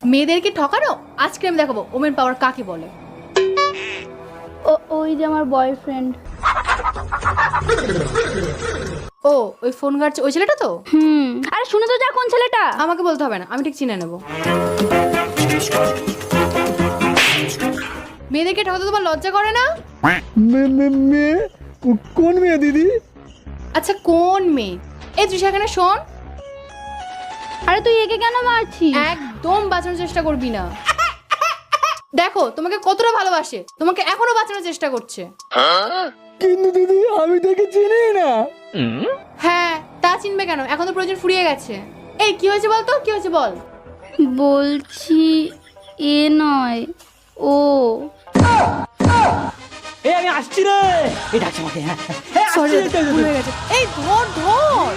মেয়েদেরকে ঠকানো আজকে আমি দেখাবো ওমেন পাওয়ার কাকে বলে। ওই যে আমার বয়ফ্রেন্ড। ও ওই ফোন ঘাটছে ওই ছেলেটা তো? আরে শুনে তো যা, কোন ছেলেটা? আমাকে বলতে হবে না, আমি ঠিক চিনে নেব। মেয়েদেরকে ঠকাতে তোমার লজ্জা করে না? মেয়ে? কোন মেয়ে দিদি? আচ্ছা কোন মেয়ে? এই তুই সেখানে শোন। আরে তুই একে কেন মারছিস? একদম বাঁচানোর চেষ্টা করবি না। দেখো তোমাকে কতটা ভালোবাসে, তোমাকে এখনো বাঁচানোর চেষ্টা করছে। কিন্তু দিদি আমি তাকে চিনি না। হ্যাঁ তা চিনবে কেন, এখন তো প্রয়োজন ফুরিয়ে গেছে। এই কি হয়েছে বল তো, কি হয়েছে বল। বলছি এ নয় ও। এই আমি আসছি রে। এই ডাকছে আমাকে। হ্যাঁ সরি ভুল হয়ে গেছে। এই ধর ধর।